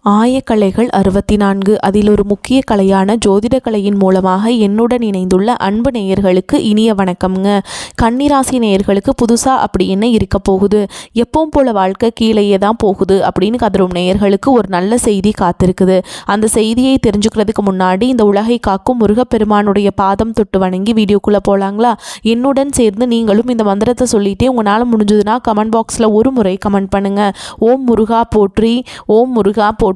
ஆயக்கலைகள் 64 அதில் ஒரு முக்கிய கலையான ஜோதிட கலையின் மூலமாக என்னுடன் இணைந்துள்ள அன்பு நேயர்களுக்கு இனிய வணக்கம்ங்க. கன்னிராசி நேயர்களுக்கு புதுசாக அப்படி என்ன இருக்க போகுது, எப்பவும் போல வாழ்க்கை கீழேயே தான் போகுது அப்படின்னு கதரும் நேயர்களுக்கு ஒரு நல்ல செய்தி காத்திருக்குது. அந்த செய்தியை தெரிஞ்சுக்கிறதுக்கு முன்னாடி இந்த உலகை காக்கும் முருகப்பெருமானுடைய பாதம் தொட்டு வணங்கி வீடியோக்குள்ளே போகலாங்களா? என்னுடன் சேர்ந்து நீங்களும் இந்த மந்திரத்தை சொல்லிட்டே உங்களால் முடிஞ்சதுன்னா கமெண்ட் பாக்ஸில் ஒரு முறை கமெண்ட் பண்ணுங்கள். ஓம் முருகா போற்றி, ஓம் முருகா போற்றி,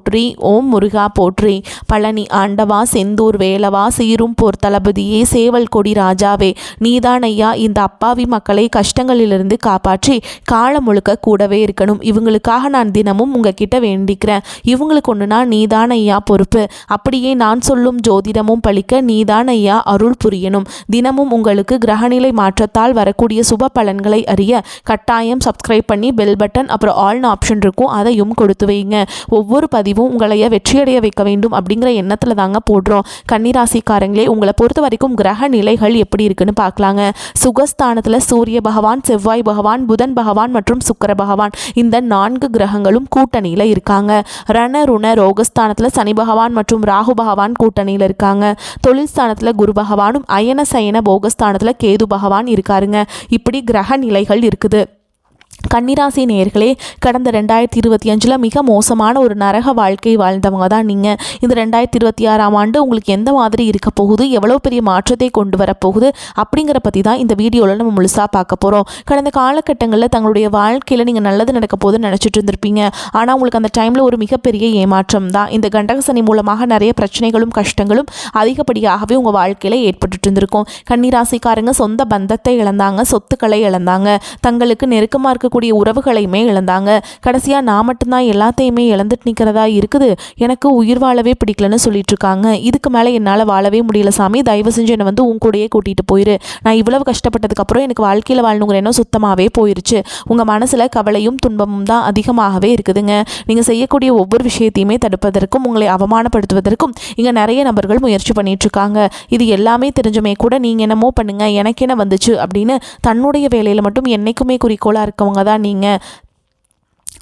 ஓம் முருகா போற்றி. பழனி ஆண்டவா, செந்தூர் வேலவா, சீரும் போர் தளபதியே, சேவல் கொடி ராஜாவே, நீதான் ஐயா இந்த அப்பாவி மக்களை கஷ்டங்களிலிருந்து காப்பாற்றி காலம் முழுக்க கூடவே இருக்கணும். இவங்களுக்காக நான் தினமும் உங்ககிட்ட வேண்டிக்கிறேன். இவங்களுக்கு ஒன்றுனா நீதான் ஐயா பொறுப்பு. அப்படியே நான் சொல்லும் ஜோதிடமும் பழிக்க நீதான் ஐயா அருள் புரியணும். தினமும் உங்களுக்கு கிரகநிலை மாற்றத்தால் வரக்கூடிய சுப பலன்களை அறிய கட்டாயம் சப்ஸ்கிரைப் பண்ணி பெல் பட்டன் அப்புறம் ஆல்னு ஆப்ஷன் இருக்கும், அதையும் கொடுத்து வைங்க. ஒவ்வொரு பதிவும் உங்களைய வெற்றியடைய வைக்க வேண்டும் அப்படிங்கிற எண்ணத்தில் தாங்க போடுறோம். கன்னிராசிக்காரங்களே, உங்களை பொறுத்த வரைக்கும் கிரக நிலைகள் எப்படி இருக்குன்னு பார்க்கலாங்க. சுகஸ்தானத்தில் சூரிய பகவான், செவ்வாய் பகவான், புதன் பகவான் மற்றும் சுக்கிர பகவான் இந்த 4 கிரகங்களும் கூட்டணியில் இருக்காங்க. ரண ருண ரோகஸ்தானத்தில் சனி பகவான் மற்றும் ராகு பகவான் கூட்டணியில் இருக்காங்க. தொழில் ஸ்தானத்தில் குரு பகவானும், அயன சயன போகஸ்தானத்தில் கேது பகவான் இருக்காருங்க. இப்படி கிரக நிலைகள் இருக்குது. கன்னிராசி நேயர்களே, கடந்த 2025 மிக மோசமான ஒரு நரக வாழ்க்கை வாழ்ந்தவங்க தான் நீங்கள். இந்த 2026ஆம் ஆண்டு உங்களுக்கு எந்த மாதிரி இருக்க போகுது, எவ்வளோ பெரிய மாற்றத்தை கொண்டு வரப்போகுது அப்படிங்கிற பற்றி தான் இந்த வீடியோவில் நம்ம முழுசாக பார்க்க போகிறோம். கடந்த காலகட்டங்களில் தங்களுடைய வாழ்க்கையில் நீங்கள் நல்லது நடக்க போகுதுன்னு நினச்சிட்டு இருந்திருப்பீங்க. ஆனால் உங்களுக்கு அந்த டைமில் ஒரு மிகப்பெரிய ஏமாற்றம் தான். இந்த கண்டகசனி மூலமாக நிறைய பிரச்சனைகளும் கஷ்டங்களும் அதிகப்படியாகவே உங்கள் வாழ்க்கையில் ஏற்பட்டு இருந்திருக்கும். கன்னிராசிக்காரங்க சொந்த பந்தத்தை இழந்தாங்க, சொத்துக்களை இழந்தாங்க, தங்களுக்கு நெருக்கமாக இருக்கக்கூடிய உறவுகளையுமே இழந்தாங்க. கடைசியா நான் மட்டும்தான் எல்லாத்தையுமே இழந்துட்டு நிற்கிறதா இருக்குது, எனக்கு உயிர் வாழவே பிடிக்கலன்னு சொல்லிட்டு இருக்காங்க. இதுக்கு மேலே என்னால் வாழவே முடியல சாமி, தயவு செஞ்சு என்னை வந்து உன் கூடயே கூட்டிகிட்டு போயிரு. நான் இவ்வளவு கஷ்டப்பட்டதுக்கப்புறம் எனக்கு வாழ்க்கையில் வாழணுங்கிற எண்ணம் சுத்தமாகவே போயிருச்சு. உங்கள் மனசில் கவலையும் துன்பமும் தான் அதிகமாகவே இருக்குதுங்க. நீங்கள் செய்யக்கூடிய ஒவ்வொரு விஷயத்தையுமே தடுப்பதற்கும் உங்களை அவமானப்படுத்துவதற்கும் இங்கே நிறைய நபர்கள் முயற்சி பண்ணிட்டு இருக்காங்க. இது எல்லாமே தெரிஞ்சுமே கூட நீங்கள் என்னமோ பண்ணுங்க, எனக்கு என்ன வந்துச்சு அப்படின்னு தன்னுடைய வேலையில் மட்டும் என்னைக்குமே குறிக்கோளாக இருக்கவங்க தான் நீங்கள்.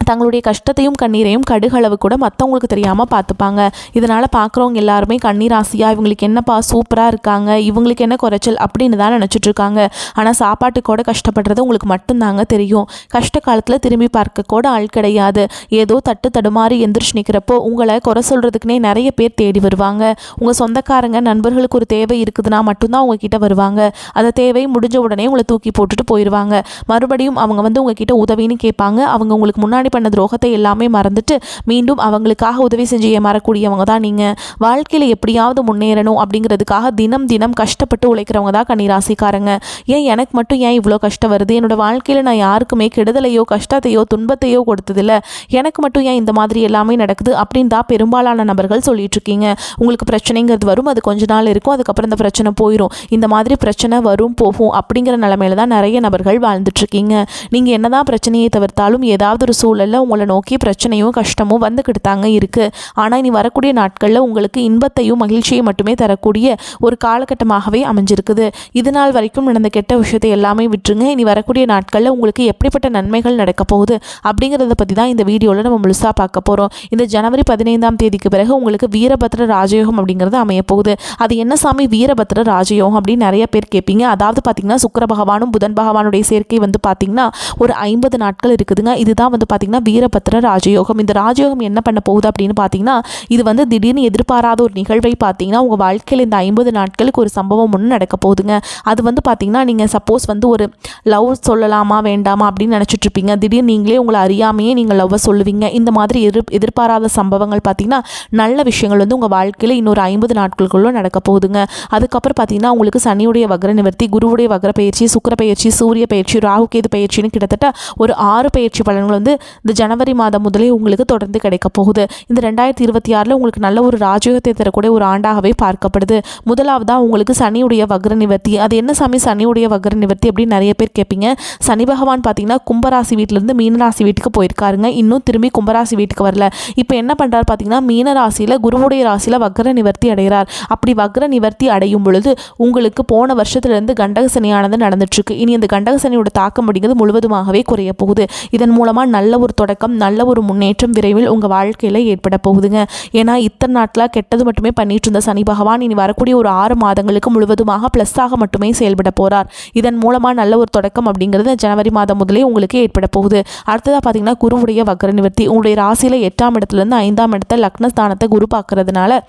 தங்களுடைய கஷ்டத்தையும் கண்ணீரையும் கடுகளவு கூட மற்றவங்களுக்கு தெரியாமல் பார்த்துப்பாங்க. இதனால் பார்க்குறவங்க எல்லாருமே கன்னிராசியாக இவங்களுக்கு என்னப்பா சூப்பராக இருக்காங்க, இவங்களுக்கு என்ன குறைச்சல் அப்படின்னு தான் நினச்சிட்ருக்காங்க. ஆனால் சாப்பாட்டுக்கூட கஷ்டப்படுறது உங்களுக்கு மட்டும்தாங்க தெரியும். கஷ்ட காலத்தில் திரும்பி பார்க்க கூட ஆள் கிடையாது. ஏதோ தட்டு தடுமாறி எந்திரிச்சு நிற்கிறப்போ உங்களை குறை சொல்கிறதுக்குனே நிறைய பேர் தேடி வருவாங்க. உங்கள் சொந்தக்காரங்க நண்பர்களுக்கு ஒரு தேவை இருக்குதுன்னா மட்டும்தான் உங்ககிட்ட வருவாங்க. அந்த தேவை முடிஞ்ச உடனே உங்களை தூக்கி போட்டுட்டு போயிடுவாங்க. மறுபடியும் அவங்க வந்து உங்ககிட்ட உதவின்னு கேட்பாங்க. அவங்க உங்களுக்கு முன்னாடி பண்ண துரோகத்தை எல்லாமே மறந்துட்டு மீண்டும் அவங்களுக்காக உதவி செஞ்சு ஏமாறக்கூடியவங்க தான் நீங்கள். வாழ்க்கையில் எப்படியாவது முன்னேறணும் அப்படிங்கிறதுக்காக தினம் தினம் கஷ்டப்பட்டு உழைக்கிறவங்க தான் கன்னிராசிக்காரங்க. ஏன் எனக்கு மட்டும் ஏன் இவ்வளோ கஷ்டம் வருது, என்னோட வாழ்க்கையில் நான் யாருக்குமே கெடுதலையோ கஷ்டத்தையோ துன்பத்தையோ கொடுத்ததில்ல, எனக்கு மட்டும் ஏன் இந்த மாதிரி எல்லாமே நடக்குது அப்படின்னு தான் பெரும்பாலான நபர்கள் சொல்லிட்டு இருக்கீங்க. உங்களுக்கு பிரச்சனைங்கிறது வரும், அது கொஞ்ச நாள் இருக்கும், அதுக்கப்புறம் இந்த பிரச்சனை போயிடும். இந்த மாதிரி பிரச்சனை வரும் போகும் அப்படிங்கிற நிலைமையில தான் நிறைய நபர்கள் வாழ்ந்துட்டு இருக்கீங்க. நீங்கள் என்னதான் பிரச்சனையை தவிர்த்தாலும் ஏதாவது ஒரு சூழலில் உங்களை நோக்கி பிரச்சனையும் கஷ்டமும் வந்துக்கிட்டு தாங்க இருக்குது. ஆனால் இனி வரக்கூடிய நாட்களில் உங்களுக்கு இன்பத்தையும் மகிழ்ச்சியை மட்டுமே தரக்கூடிய ஒரு காலகட்டமாகவே அமைஞ்சிருக்குது. இது நாள் வரைக்கும் நடந்த கெட்ட விஷயத்தை எல்லாமே விட்டுருங்க. இனி வரக்கூடிய நாட்களில் உங்களுக்கு எப்படிப்பட்ட நன்மைகள் நடக்க போகுது அப்படிங்கிறத பற்றி தான் இந்த வீடியோவில் நம்ம முழுசாக பார்க்க போகிறோம். இந்த ஜனவரி 15ஆம் தேதிக்கு பிறகு உங்களுக்கு வீரபத்ர ராஜயோகம் அப்படிங்கிறது அமைய போகுது. அது என்ன சாமி வீரபத்ர ராஜயோகம் அப்படின்னு நிறைய பேர் கேட்பீங்க. அதாவது பார்த்தீங்கன்னா சுக்கிர பகவானும் புதன் பகவானுடைய சேர்க்கை வந்து பார்த்தீங்கன்னா ஒரு 50 நாட்கள் இருக்குதுங்க. இதுதான் வந்து பார்த்தீங்கன்னா வீரபத்ர ராஜயோகம். இந்த ராஜயோகம் என்ன பண்ண போகுது அப்படின்னு பார்த்தீங்கன்னா, இது வந்து திடீர்னு எதிர்பாராத ஒரு நிகழ்வை பார்த்தீங்கன்னா உங்கள் வாழ்க்கையில் இந்த 50 நாட்களுக்கு ஒரு சம்பவம் ஒன்று நடக்க போகுதுங்க. அது வந்து பார்த்தீங்கன்னா நீங்கள் சப்போஸ் வந்து ஒரு லவ் சொல்லலாமா வேண்டாமா அப்படின்னு நினச்சிட்டு இருப்பீங்க. திடீர்னு நீங்களே உங்களை அறியாமையே நீங்கள் லவ்வை சொல்லுவீங்க. இந்த மாதிரி எதிர்பாராத சம்பவங்கள் பார்த்தீங்கன்னா நல்ல விஷயங்கள் வந்து உங்கள் வாழ்க்கையில் இன்னொரு 50 நாட்களுக்குள்ள நடக்க போகுதுங்க. அதுக்கப்புறம் பார்த்தீங்கன்னா உங்களுக்கு சனியுடைய வக்ர நிவர்த்தி, குருவுடைய வக்ர பயிற்சி, சுக்கிர பயிற்சி, சூரிய பயிற்சி, ராகு கேது பயிற்சின்னு கிட்டத்தட்ட ஒரு 6 பயிற்சி பலன்கள் வந்து இந்த ஜனவரி மாதம் முதலே உங்களுக்கு தொடர்ந்து கிடைக்க போகுது. இந்த 2026 உங்களுக்கு நல்ல ஒரு ராஜயோகத்தை தரக்கூடிய ஒரு ஆண்டாகவே பார்க்கப்படுது. முதலாவதாக உங்களுக்கு சனியுடைய வக்ர நிவர்த்தி. அது என்ன சாமி சனியுடைய வக்ர நிவர்த்தி அப்படின்னு நிறைய பேர் கேட்பீங்க. சனி பகவான் பார்த்தீங்கன்னா கும்பராசி வீட்டிலேருந்து மீனராசி வீட்டுக்கு போயிருக்காருங்க. இன்னும் திரும்பி கும்பராசி வீட்டுக்கு வரல. இப்போ என்ன பண்ணுறாரு பார்த்தீங்கன்னா மீனராசியில் குருவுடைய ராசியில் வக்ர நிவர்த்தி அடைகிறார். அப்படி வக்ர நிவர்த்தி அடையும் பொழுது உங்களுக்கு போன வருஷத்துலேருந்து கண்டக சனியானது நடந்துட்டுருக்கு. இனி அந்த கண்டக சனியோட தாக்கம் அப்படிங்கிறது முழுவதுமாகவே குறைய போகுது. இதன் மூலமாக நல்ல ஒரு தொடக்கம், நல்ல ஒரு முன்னேற்றம் விரைவில் உங்கள் வாழ்க்கையில் ஏற்பட போகுதுங்க. ஏன்னா இத்தனை நாட்களாக கெட்டது மட்டுமே பண்ணிட்டு இருந்த சனி பகவான் இனி வரக்கூடிய ஒரு 6 மாதங்களுக்கு முழுவதுமாக ப்ளஸ்ஸாக மட்டுமே செயல்பட போகிறார். இதன் மூலமாக நல்ல ஒரு தொடக்கம் அப்படிங்கிறது ஜனவரி மாதம் முதலே உங்களுக்கு ஏற்பட போகுது. அடுத்ததாக பார்த்தீங்கன்னா குருவுடைய வக்ர நிவர்த்தி. உங்களுடைய ராசியில் 8ஆம் இடத்துலேருந்து 5ஆம் இடத்தை லக்னஸ்தானத்தை குரு பார்க்கறதுனால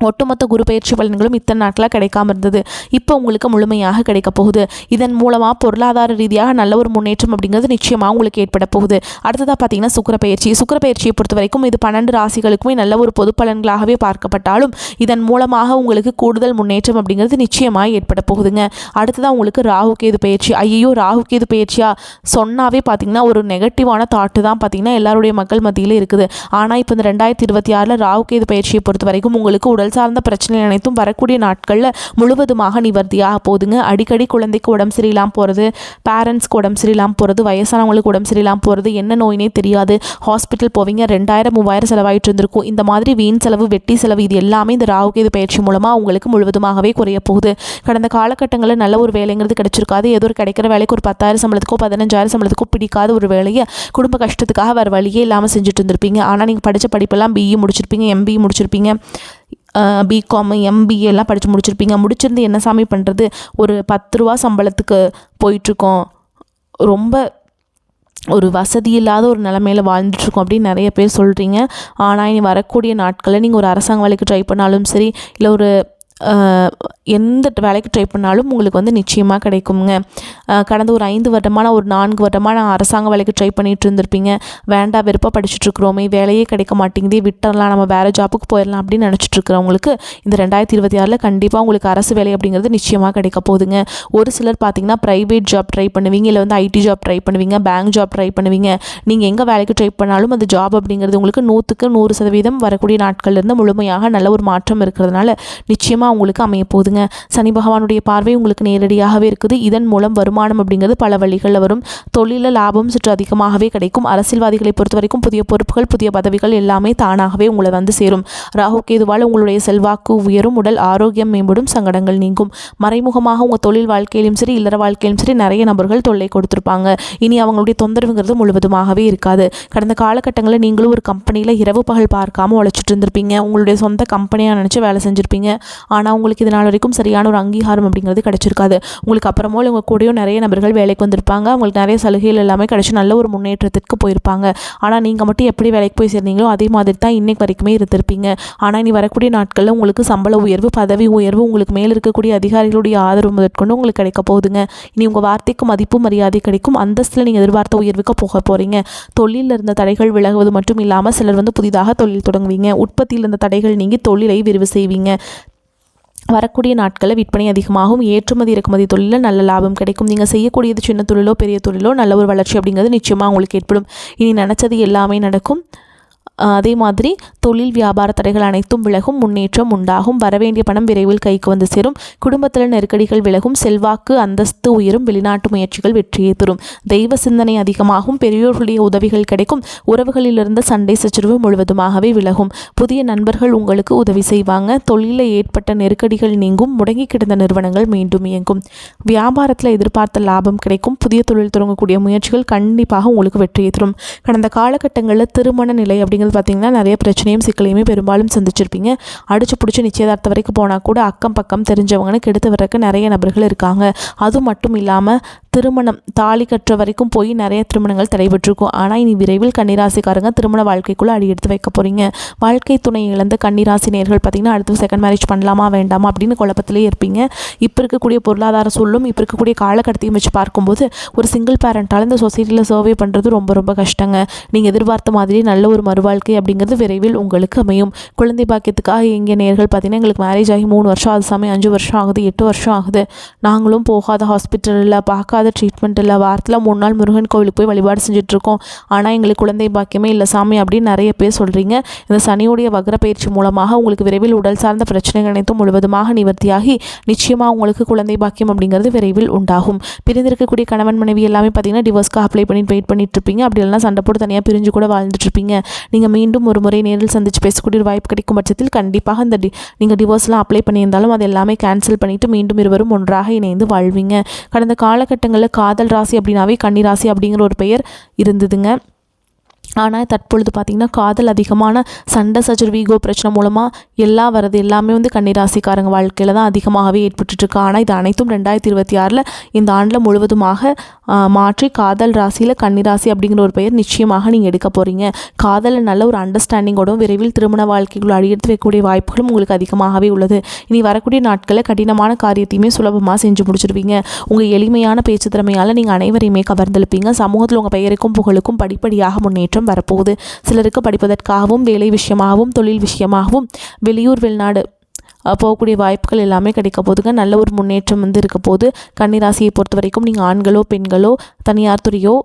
ஒட்டுமொத்த குரு பயிற்சி பலன்களும் இத்தனை நாட்களாக கிடைக்காம இருந்தது. இப்போ உங்களுக்கு முழுமையாக கிடைக்க போகுது. இதன் மூலமாக பொருளாதார ரீதியாக நல்ல ஒரு முன்னேற்றம் அப்படிங்கிறது நிச்சயமாக உங்களுக்கு ஏற்பட போகுது. அடுத்ததாக பார்த்தீங்கன்னா சுக்கிர பயிற்சியை பொறுத்த வரைக்கும் இது 12 ராசிகளுக்குமே நல்ல ஒரு பொது பலன்களாகவே பார்க்கப்பட்டாலும் இதன் மூலமாக உங்களுக்கு கூடுதல் முன்னேற்றம் அப்படிங்கிறது நிச்சயமாக ஏற்பட போகுதுங்க. அடுத்ததாக உங்களுக்கு ராகு கேது பயிற்சி. ஐயோ, ராகு கேது பயிற்சியா சொன்னாவே பார்த்தீங்கன்னா ஒரு நெகட்டிவான தாட்டு தான் பார்த்தீங்கன்னா எல்லாருடைய மக்கள் மத்தியில் இருக்குது. ஆனால் இப்போ இந்த 2026 ராகு கேது பயிற்சியை பொறுத்த வரைக்கும் உங்களுக்கு உடல் சார்ந்த பிரச்சனை அனைத்தும் வரக்கூடிய நாட்களில் முழுவதுமாக நிவர்த்தியாக போகுதுங்க. அடிக்கடி குழந்தைக்கு உடம்பு சரியில்லாமல் போகிறது, பேரண்ட்ஸ்க்கு உடம்பு சரியில்லாமல் போகிறது, வயசானவங்களுக்கு உடம்பு சரியில்லாமல் போகிறது, என்ன நோயினே தெரியாது, ஹாஸ்பிட்டல் போவீங்க, 2000-3000 செலவாயிட்டு இருந்திருக்கும். இந்த மாதிரி வீண் செலவு, வெட்டி செலவு இது எல்லாமே இந்த ராகு கேது பயிற்சி மூலமாக உங்களுக்கு முழுவதுமாகவே குறைய போகுது. கடந்த காலகட்டங்களில் நல்ல ஒரு வேலைங்கிறது கிடைச்சிருக்காது. ஏதோ ஒரு கிடைக்கிற வேலைக்கு ஒரு 10,000 சம்பளத்துக்கோ 15,000 சம்பளத்துக்கோ பிடிக்காத ஒரு வேலையை குடும்ப கஷ்டத்துக்காக வேறு வழியே இல்லாமல் செஞ்சுட்டு இருந்திருப்பீங்க. ஆனால் நீங்கள் படித்த படிப்பெல்லாம் BE முடிச்சிருப்பீங்க, MBE முடிச்சிருப்பீங்க, BCom MBA எல்லாம் படித்து முடிச்சிருப்பீங்க. முடிச்சிருந்து என்ன சாமி பண்ணுறது, ஒரு 10 ரூபா சம்பளத்துக்கு போயிட்டுருக்கோம், ரொம்ப ஒரு வசதி இல்லாத ஒரு நிலைமையில் வாழ்ந்துட்டுருக்கோம் அப்படின்னு நிறைய பேர் சொல்கிறீங்க. ஆனால் இனி வரக்கூடிய நாட்களில் நீங்கள் ஒரு அரசாங்க வேலைக்கு ட்ரை பண்ணாலும் சரி, இல்லை ஒரு எந்த வேலைக்கு ட்ரை பண்ணாலும் உங்களுக்கு வந்து நிச்சயமாக கிடைக்குங்க. கடந்த ஒரு 5 வருடமான ஒரு 4 வருடமான அரசாங்க வேலைக்கு ட்ரை பண்ணிகிட்டு இருந்திருப்பீங்க. வேண்டாம் வெறுப்பாக படிச்சுட்ருக்குறோமே, வேலையே கிடைக்க மாட்டேங்குதே, விட்டுறலாம், நம்ம வேறு ஜாப்புக்கு போயிடலாம் அப்படின்னு நினச்சிட்ருக்கிறவங்களுக்கு இந்த 2026 கண்டிப்பாக உங்களுக்கு அரசு வேலை அப்படிங்கிறது நிச்சயமாக கிடைக்க போகுதுங்க. ஒரு சிலர் பார்த்திங்கன்னா ப்ரைவேட் ஜாப் ட்ரை பண்ணுவீங்க, இல்லை வந்து IT ஜாப் ட்ரை பண்ணுவீங்க, பேங்க் ஜாப் ட்ரை பண்ணுவீங்க. நீங்கள் எங்கே வேலைக்கு ட்ரை பண்ணாலும் அந்த ஜாப் அப்படிங்கிறது உங்களுக்கு 100% வரக்கூடிய நாட்கள்லேருந்து முழுமையாக நல்ல ஒரு மாற்றம் இருக்கிறதுனால நிச்சயமாக உங்களுக்கு அமைய போகுதுங்க. சனி பகவானுடைய பார்வை உங்களுக்கு நேரடியாகவே இருக்குது. இதன் மூலம் வருமானம் அப்படிங்கிறது பல வழிகளில் வரும். தொழிலில் லாபம் சற்று அதிகமாகவே கிடைக்கும். அரசியல்வாதிகளை பொறுத்த வரைக்கும் புதிய பொறுப்புகள், புதிய பதவிகள் எல்லாமே தானாகவே உங்களை வந்து சேரும். ராகு கேதுவால் உங்களுடைய செல்வாக்கு உயரும், உடல் ஆரோக்கியம் மேம்படும், சங்கடங்கள் நீங்கும். மறைமுகமாக உங்கள் தொழில் வாழ்க்கையிலும் சரி, இல்லற வாழ்க்கையிலும் சரி நிறைய நபர்கள் தொல்லை கொடுத்துருப்பாங்க. இனி அவங்களுடைய தொந்தரவுங்கிறது முழுவதுமாகவே இருக்காது. கடந்த காலகட்டங்களில் நீங்களும் ஒரு கம்பெனியில் இரவு பகல் பார்க்காம உழைச்சிட்டு இருந்திருப்பீங்க. உங்களுடைய சொந்த கம்பெனியாக நினச்சி வேலை செஞ்சுருப்பீங்க. ஆனால் உங்களுக்கு இதனால் வரைக்கும் சரியான ஒரு அங்கீகாரம் அப்படிங்கிறது கிடைச்சிருக்காது. உங்களுக்கு அப்புறமோ உங்கள் கூடயும் நிறைய நபர்கள் வேலைக்கு வந்திருப்பாங்க. அவங்களுக்கு நிறைய சலுகைகள் எல்லாமே கிடைச்சி நல்ல ஒரு முன்னேற்றத்திற்கு போயிருப்பாங்க. ஆனால் நீங்கள் மட்டும் எப்படி வேலைக்கு போய் சேர்ந்தீங்களோ அதே மாதிரி தான் இன்னைக்கு வரைக்குமே இருந்திருப்பீங்க. ஆனால் இனி வரக்கூடிய நாட்களில் உங்களுக்கு சம்பள உயர்வு, பதவி உயர்வு, உங்களுக்கு மேல் இருக்கக்கூடிய அதிகாரிகளுடைய ஆதரவு முதற்கொண்டு உங்களுக்கு கிடைக்க போகுதுங்க. இனி உங்கள் வார்த்தைக்கு மதிப்பு மரியாதை கிடைக்கும். அந்தஸ்தில் நீங்கள் எதிர்பார்த்த உயர்வுக்கு போக போகிறீங்க. தொழிலில் இருந்த தடைகள் விலகுவது மட்டும் இல்லாமல் சிலர் வந்து புதிதாக தொழில் தொடங்குவீங்க. உற்பத்தியில் இருந்த தடைகள் நீங்கி தொழிலை விரிவு செய்வீங்க. வரக்கூடிய நாட்களில் விற்பனை அதிகமாகும். ஏற்றுமதி இறக்குமதி தொழிலில் நல்ல லாபம் கிடைக்கும். நீங்கள் செய்யக்கூடியது சின்ன தொழிலோ பெரிய தொழிலோ நல்ல ஒரு வளர்ச்சி அப்படிங்கிறது நிச்சயமாக உங்களுக்கு ஏற்படும். இனி நினச்சது எல்லாமே நடக்கும். அதே மாதிரி தொழில் வியாபார தடைகள் அனைத்தும் விலகும், முன்னேற்றம் உண்டாகும். வரவேண்டிய பணம் விரைவில் கைக்கு வந்து சேரும். குடும்பத்தில் நெருக்கடிகள் விலகும், செல்வாக்கு அந்தஸ்து உயரும், வெளிநாட்டு முயற்சிகள் வெற்றியை தரும். தெய்வ சிந்தனை அதிகமாகும், பெரியோர்களுடைய உதவிகள் கிடைக்கும். உறவுகளிலிருந்து சண்டை சச்சரவு முழுவதுமாகவே விலகும். புதிய நண்பர்கள் உங்களுக்கு உதவி செய்வாங்க. தொழிலில் ஏற்பட்ட நெருக்கடிகள் நீங்கும், முடங்கி கிடந்த நிறுவனங்கள் மீண்டும் இயங்கும். வியாபாரத்தில் எதிர்பார்த்த லாபம் கிடைக்கும். புதிய தொழில் தொடங்கக்கூடிய முயற்சிகள் கண்டிப்பாக உங்களுக்கு வெற்றியை தரும். கடந்த காலகட்டங்களில் திருமண நிலை அப்படிங்கிறது பார்த்தீங்கன்னா நிறைய பிரச்சனையும் சிக்கலையுமே பெரும்பாலும் சந்திச்சிருப்பீங்க. அடிச்சு பிடிச்சி நிச்சயதார்த்த வரைக்கும் போனால் கூட அக்கம் பக்கம் தெரிஞ்சவங்கன்னு கெடுத்து வர்றதுக்கு நிறைய நபர்கள் இருக்காங்க. அது மட்டும் இல்லாமல் திருமணம் தாலி கட்டுற வரைக்கும் போய் நிறைய திருமணங்கள் தடைபெற்றிருக்கும். ஆனால் இனி விரைவில் கன்னிராசிக்காரங்க திருமண வாழ்க்கைக்குள்ளே அடி எடுத்து வைக்க போகிறீங்க. வாழ்க்கை துணை இழந்த கன்னிராசி நேயர்கள் பார்த்தீங்கன்னா அடுத்து செகண்ட் மேரேஜ் பண்ணலாமா வேண்டாமா அப்படின்னு குழப்பத்திலே இருப்பீங்க. இப்போ இருக்கக்கூடிய பொருளாதார சூழலும் இப்போ இருக்கக்கூடிய காலகட்டத்தையும் வச்சு பார்க்கும்போது ஒரு சிங்கிள் பேரண்டால் இந்த சொசைட்டியில் சர்வே பண்ணுறது ரொம்ப ரொம்ப கஷ்டங்க. நீங்கள் எதிர்பார்த்த மாதிரி நல்ல ஒரு மறுவாழ்க்கை அப்படிங்கிறது விரைவில் உங்களுக்கு அமையும். குழந்தை பாக்கியத்துக்காக எங்கள் நேயர்கள் பார்த்தீங்கன்னா எங்களுக்கு மேரேஜ் ஆகி 3 வருஷம் ஆகுது சாமி, 5 வருஷம் ஆகுது, 8 வருஷம் ஆகுது, நாங்களும் போகாத ஹாஸ்பிட்டலில் பார்க்காத ட்ரீட்மெண்ட் இல்லை, வாரத்தில் 3 நாள் முருகன் கோவிலுக்கு போய் வழிபாடு செஞ்சுட்ருக்கோம், ஆனால் எங்களுக்கு குழந்தை பாக்கியமே இல்லை சாமி அப்படின்னு நிறைய பேர் சொல்கிறீங்க. இந்த சனியுடைய வக்ர பயிற்சி மூலமாக உங்களுக்கு விரைவில் உடல் சார்ந்த பிரச்சனைகள் அனைத்தும் முழுவதுமாக நிவர்த்தியாகி நிச்சயமாக உங்களுக்கு குழந்தை பாக்கியம் அப்படிங்கிறது விரைவில் உண்டாகும். பிரிந்திருக்கக்கூடிய கணவன் மனைவி எல்லாமே பார்த்தீங்கன்னா டிவோர்ஸ்க்கு அப்ளை பண்ணிட்டு வெயிட் பண்ணிட்டு இருப்பீங்க. அப்படி இல்லைனா சண்டை போட்டு தனியாக பிரிஞ்சு கூட வாழ்ந்துட்டுருப்பீங்க. நீங்கள் மீண்டும் ஒரு முறை நேரில் சந்தித்து பேசக்கூடிய ஒரு வாய்ப்பு கிடைக்கும் பட்சத்தில் கண்டிப்பாக இந்த நீங்கள் டிவோர்ஸ்லாம் அப்ளை பண்ணியிருந்தாலும் அது எல்லாமே கேன்சல் பண்ணிவிட்டு மீண்டும் இருவரும் ஒன்றாக இணைந்து வாழ்வீங்க. கடந்த காலகட்டங்களில் காதல் ராசி அப்படின்னாவே கன்னி ராசி அப்படிங்கிற ஒரு பெயர் இருந்ததுங்க. ஆனால் தற்பொழுது பார்த்திங்கன்னா காதல் அதிகமான சண்டை சச்சரவு ஈகோ பிரச்சனை மூலமாக எல்லாமே வந்து கன்னிராசிக்காரங்க வாழ்க்கையில் தான் அதிகமாகவே ஏற்பட்டுருக்கு. ஆனால் இது அனைத்தும் 2026 இந்த ஆண்டில் முழுவதுமாக மாற்றி காதல் ராசியில் கன்னிராசி அப்படிங்கிற ஒரு பெயர் நிச்சயமாக நீங்கள் எடுக்க போகிறீங்க. காதலில் நல்ல ஒரு அண்டர்ஸ்டாண்டிங்கோடும் விரைவில் திருமண வாழ்க்கைக்குள் அடியெடுத்து வைக்கக்கூடிய வாய்ப்புகளும் உங்களுக்கு அதிகமாகவே உள்ளது. இனி வரக்கூடிய நாட்களில் கடினமான காரியத்தையுமே சுலபமாக செஞ்சு முடிச்சிடுவீங்க. உங்கள் எளிமையான பேச்சு திறமையால் நீங்கள் அனைவரையுமே கவர்ந்தெழுப்பீங்க. சமூகத்தில் உங்கள் பெயருக்கும் புகழுக்கும் படிப்படியாக முன்னேற்றம் வரப்போகுது. சிலருக்கு படிப்பதற்காகவும் வேலை விஷயமாகவும் தொழில் விஷயமாகவும் வெளியூர் வெளிநாடு போகக்கூடிய வாய்ப்புகள் எல்லாமே கிடைக்க போதுங்க. நல்ல ஒரு முன்னேற்றம் வந்து இருக்க போது. கன்னிராசியை பொறுத்த வரைக்கும் நீங்கள் ஆண்களோ பெண்களோ தனியார் துறையோ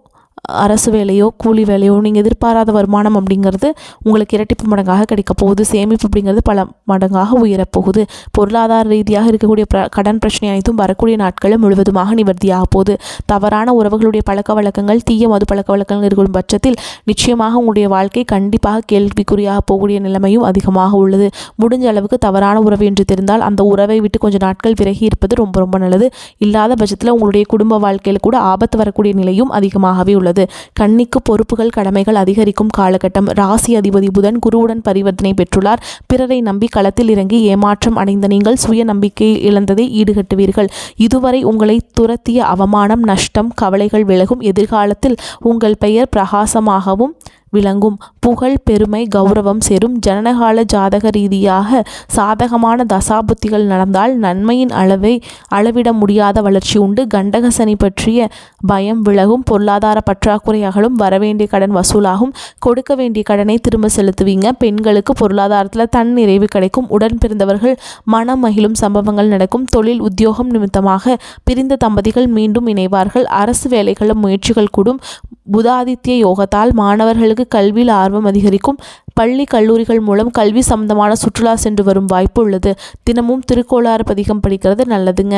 அரசு வேலையோ கூலி வேலையோ நீங்கள் எதிர்பாராத வருமானம் அப்படிங்கிறது உங்களுக்கு இரட்டிப்பு மடங்காக கிடைக்க போகுது. சேமிப்பு அப்படிங்கிறது பல மடங்காக உயரப்போகுது. பொருளாதார ரீதியாக இருக்கக்கூடிய கடன் பிரச்சனை அனைத்தும் வரக்கூடிய நாட்களில் முழுவதுமாக நிவர்த்தியாக போகுது. தவறான உறவுகளுடைய பழக்க வழக்கங்கள் தீய மது பழக்க வழக்கங்கள் இருக்கும் பட்சத்தில் நிச்சயமாக உங்களுடைய வாழ்க்கை கண்டிப்பாக கேள்விக்குறியாக போகக்கூடிய நிலைமையும் அதிகமாக உள்ளது. முடிஞ்ச அளவுக்கு தவறான உறவு என்று தெரிந்தால் அந்த உறவை விட்டு கொஞ்சம் நாட்கள் விலகி இருப்பது ரொம்ப ரொம்ப நல்லது. இல்லாத பட்சத்தில் உங்களுடைய குடும்ப வாழ்க்கையில் கூட ஆபத்து வரக்கூடிய நிலையும் அதிகமாகவே உள்ளது. கன்னிக்கு பொறுப்புகள் கடமைகள் அதிகரிக்கும் காலகட்டம். ராசி அதிபதி புதன் குருவுடன் பரிவர்த்தனை பெற்றுள்ளார். பிறரை நம்பி களத்தில் இறங்கி ஏமாற்றம் அடைந்த நீங்கள் சுய நம்பிக்கை இழந்ததை ஈடுகட்டுவீர்கள். இதுவரை உங்களை துரத்திய அவமானம் நஷ்டம் கவலைகள் விலகும். எதிர்காலத்தில் உங்கள் பெயர் பிரகாசமாகவும் விளங்கும். புகழ் பெருமை கௌரவம் சேரும். ஜனனகால ஜாதக ரீதியாக சாதகமான தசாபுத்திகள் நடந்தால் நன்மையின் அளவிட முடியாத வளர்ச்சி உண்டு. கண்டக சனி பற்றிய பயம் விலகும். பொருளாதார பற்றாக்குறை அகலும். வரவேண்டிய கடன் வசூலாகும். கொடுக்க வேண்டிய கடனை திரும்ப செலுத்துவீங்க. பெண்களுக்கு பொருளாதாரத்தில் தன் நிறைவு கிடைக்கும். உடன் பிறந்தவர்கள் மனம் மகிழும் சம்பவங்கள் நடக்கும். தொழில் உத்தியோகம் நிமித்தமாக பிரிந்த தம்பதிகள் மீண்டும் இணைவார்கள். அரசு வேலைகளில் முயற்சிகள் கூடும். புதாதித்ய யோகத்தால் மாணவர்களுக்கு கல்வியில் ஆர்வம் அதிகரிக்கும். பள்ளி கல்லூரிகள் மூலம் கல்வி சம்பந்தமான சுற்றுலா சென்று வரும் வாய்ப்பு உள்ளது. தினமும் திருக்கோளாறு பதிகம் படிக்கிறது நல்லதுங்க.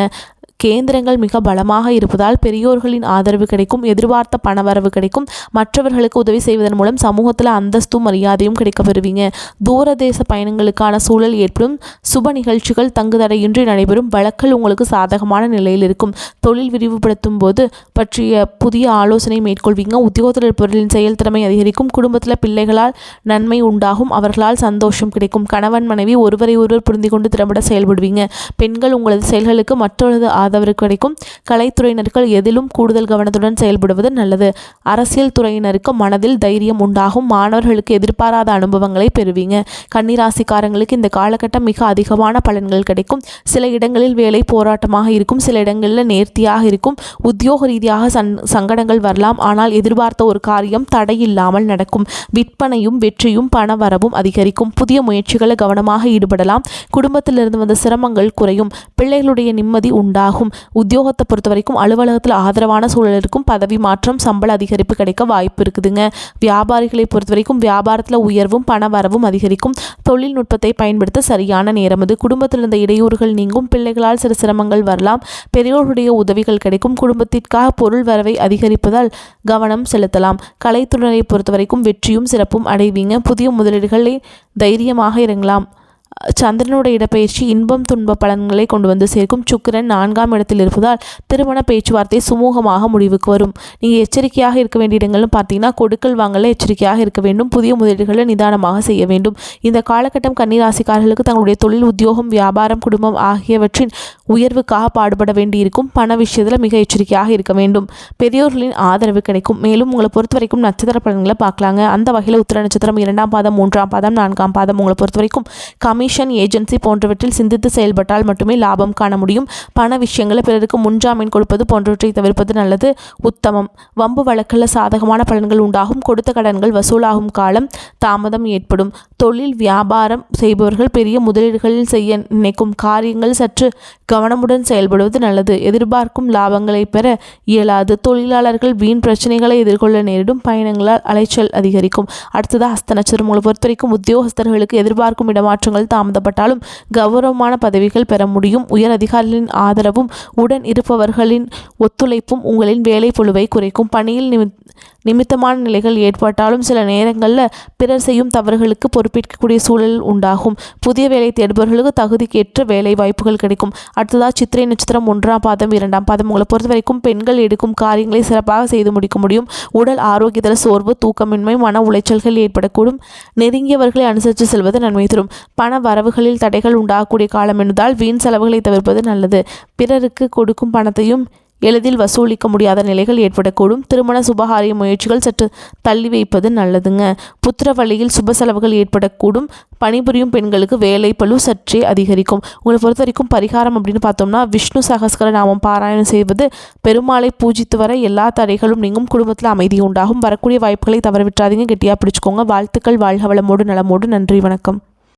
கேந்திரங்கள் மிக பலமாக இருப்பதால் பெரியோர்களின் ஆதரவு கிடைக்கும். எதிர்பார்த்த பணவரவு கிடைக்கும். மற்றவர்களுக்கு உதவி செய்வதன் மூலம் சமூகத்தில் அந்தஸ்தும் மரியாதையும் கிடைக்க பெறுவீங்க. தூரதேச பயணங்களுக்கான சூழல் ஏற்படும். சுப நிகழ்ச்சிகள் தங்குதடையின்றி நடைபெறும். வழக்கல் உங்களுக்கு சாதகமான நிலையில் இருக்கும். தொழில் விரிவுபடுத்தும் போது பற்றிய புதிய ஆலோசனை மேற்கொள்வீங்க. உத்தியோகத்தில் இருப்பவர்களின் செயல்திறமை அதிகரிக்கும். குடும்பத்தில் பிள்ளைகளால் நன்மை உண்டாகும். அவர்களால் சந்தோஷம் கிடைக்கும். கணவன் மனைவி ஒருவரை ஒருவர் புரிந்து கொண்டு திறம்பட செயல்படுவீங்க. பெண்கள் உங்களது செயல்களுக்கு மற்றொரு ஆதரவு கிடைக்கும். கலைத்துறையினர்கள் எதிலும் கூடுதல் கவனத்துடன் செயல்படுவது நல்லது. அரசியல் துறையினருக்கு மனதில் தைரியம் உண்டாகும். மாணவர்களுக்கு எதிர்பாராத அனுபவங்களை பெறுவீங்க. கன்னிராசிக்காரங்களுக்கு இந்த காலகட்டம் மிக அதிகமான பலன்கள் கிடைக்கும். சில இடங்களில் வேலை போராட்டமாக இருக்கும். சில இடங்களில் நேர்த்தியாக இருக்கும். உத்தியோக ரீதியாக சங்கடங்கள் வரலாம். ஆனால் எதிர்பார்த்த ஒரு காரியம் தடையில்லாமல் நடக்கும். விற்பனையும் வெற்றியும் பண வரவும் அதிகரிக்கும். புதிய முயற்சிகளை கவனமாக ஈடுபடலாம். குடும்பத்திலிருந்து வந்த சிரமங்கள் குறையும். பிள்ளைகளுடைய நிம்மதி உண்டாகும். உத்தியோகத்தை பொறுத்த வரைக்கும் அலுவலகத்தில் ஆதரவான சூழல் இருக்கும். பதவி மாற்றம் சம்பள அதிகரிப்பு கிடைக்க வாய்ப்பு இருக்குதுங்க. வியாபாரிகளை பொறுத்த வரைக்கும் வியாபாரத்தில் உயர்வும் பண வரவும் அதிகரிக்கும். தொழில்நுட்பத்தை பயன்படுத்த சரியான நேரம் இது. குடும்பத்தில் இருந்த இடையூறுகள் நீங்கும். பிள்ளைகளால் சில சிரமங்கள் வரலாம். பெரியோருடைய உதவிகள் கிடைக்கும். குடும்பத்திற்காக பொருள் வரவை அதிகரிப்பதால் கவனம் செலுத்தலாம். கலைத்துறையை பொறுத்த வரைக்கும் வெற்றியும் சிறப்பும் அடைவீங்க. புதிய முதலீடுகளை தைரியமாக இறங்கலாம். சந்திரனோட இடப்பெயர்ச்சி இன்பம் துன்ப பலன்களை கொண்டு வந்து சேர்க்கும். சுக்கிரன் 4ஆம் இடத்தில் இருப்பதால் திருமண பேச்சுவார்த்தை சுமூகமாக முடிவுக்கு வரும். நீங்கள் எச்சரிக்கையாக இருக்க வேண்டிய இடங்கள்னு பார்த்தீங்கன்னா கொடுக்கல் வாங்கல எச்சரிக்கையாக இருக்க வேண்டும். புதிய முதலீடுகளை நிதானமாக செய்ய வேண்டும். இந்த காலகட்டம் கன்னிராசிக்காரர்களுக்கு தங்களுடைய தொழில் உத்தியோகம் வியாபாரம் குடும்பம் ஆகியவற்றின் உயர்வுக்காக பாடுபட வேண்டியிருக்கும். பண விஷயத்தில் மிக எச்சரிக்கையாக இருக்க வேண்டும். பெரியோர்களின் ஆதரவு கிடைக்கும். மேலும் உங்களை பொறுத்த வரைக்கும் நட்சத்திர பலன்களை பார்க்கலாங்க. அந்த வகையில் உத்திர நட்சத்திரம் 2ஆம் பாதம் 3ஆம் பாதம் 4ஆம் பாதம் உங்களை பொறுத்த வரைக்கும் கமிஷன் ஏஜென்சி போன்றவற்றில் சிந்தித்து செயல்பட்டால் மட்டுமே லாபம் காண முடியும். பண விஷயங்களை பிறருக்கு முன்ஜாமீன் கொடுப்பது போன்றவற்றை தவிர்ப்பது நல்லது. உத்தமம். வம்பு வழக்கில் சாதகமான பலன்கள் உண்டாகும். கொடுத்த கடன்கள் வசூலாகும் காலம் தாமதம் ஏற்படும். தொழில் வியாபாரம் செய்பவர்கள் பெரிய முதலீடுகளில் செய்ய நினைக்கும் காரியங்கள் சற்று கவனமுடன் செயல்படுவது நல்லது. எதிர்பார்க்கும் லாபங்களை பெற இயலாது. தொழிலாளர்கள் வீண் பிரச்சனைகளை எதிர்கொள்ள நேரிடும். பயணங்களால் அலைச்சல் அதிகரிக்கும். அடுத்தது ஹஸ்த நட்சத்திரம் உங்களை பொறுத்த வரைக்கும் உத்தியோகஸ்தர்களுக்கு எதிர்பார்க்கும் இடமாற்றங்கள் தாமதப்பட்டாலும் கௌரவமான பதவிகள் பெற முடியும். உயர் அதிகாரிகளின் ஆதரவும் உடன் இருப்பவர்களின் ஒத்துழைப்பும் உங்களின் வேலை பொழுவை குறைக்கும். பணியில் நிமித்தமான நிலைகள் ஏற்பட்டாலும் சில நேரங்களில் பிறர் செய்யும் தவறுகளுக்கு பொறுப்பேற்கக்கூடிய சூழல் உண்டாகும். புதிய வேலை தேடுபவர்களுக்கு தகுதிக்கேற்ற வேலை வாய்ப்புகள் கிடைக்கும். அடுத்ததாக சித்திரை நட்சத்திரம் 1ஆம் பாதம் 2ஆம் பாதம். உங்களை பொறுத்த வரைக்கும் பெண்கள் எடுக்கும் காரியங்களை சிறப்பாக செய்து முடிக்க முடியும். உடல் ஆரோக்கியத்தில் சோர்வு, தூக்கமின்மை, மன உளைச்சல்கள் ஏற்படக்கூடும். நெருங்கியவர்களை அனுசரித்து செல்வது நன்மை தரும். பண வரவுகளில் தடைகள் உண்டாகக்கூடிய காலம் என்பதால் வீண் செலவுகளை தவிர்ப்பது நல்லது. பிறருக்கு கொடுக்கும் பணத்தையும் எளிதில் வசூலிக்க முடியாத நிலைகள் ஏற்படக்கூடும். திருமண சுபகாரிய முயற்சிகள் சற்று தள்ளி வைப்பது நல்லதுங்க. புத்திர வழியில் சுப செலவுகள் ஏற்படக்கூடும். பணிபுரியும் பெண்களுக்கு வேலை பளு சற்றே அதிகரிக்கும். உங்களை பொறுத்த வரைக்கும் பரிகாரம் அப்படின்னு பார்த்தோம்னா, விஷ்ணு சகஸ்கர நாமம் பாராயணம் செய்வது, பெருமாளை பூஜித்து வர எல்லா தடைகளும் நீங்கும். குடும்பத்தில் அமைதி உண்டாகும். வரக்கூடிய வாய்ப்புகளை தவறவிட்டாதீங்க. கெட்டியாக பிடிச்சுக்கோங்க. வாழ்த்துக்கள். வாழ்க வளமோடு நலமோடு. நன்றி. வணக்கம்.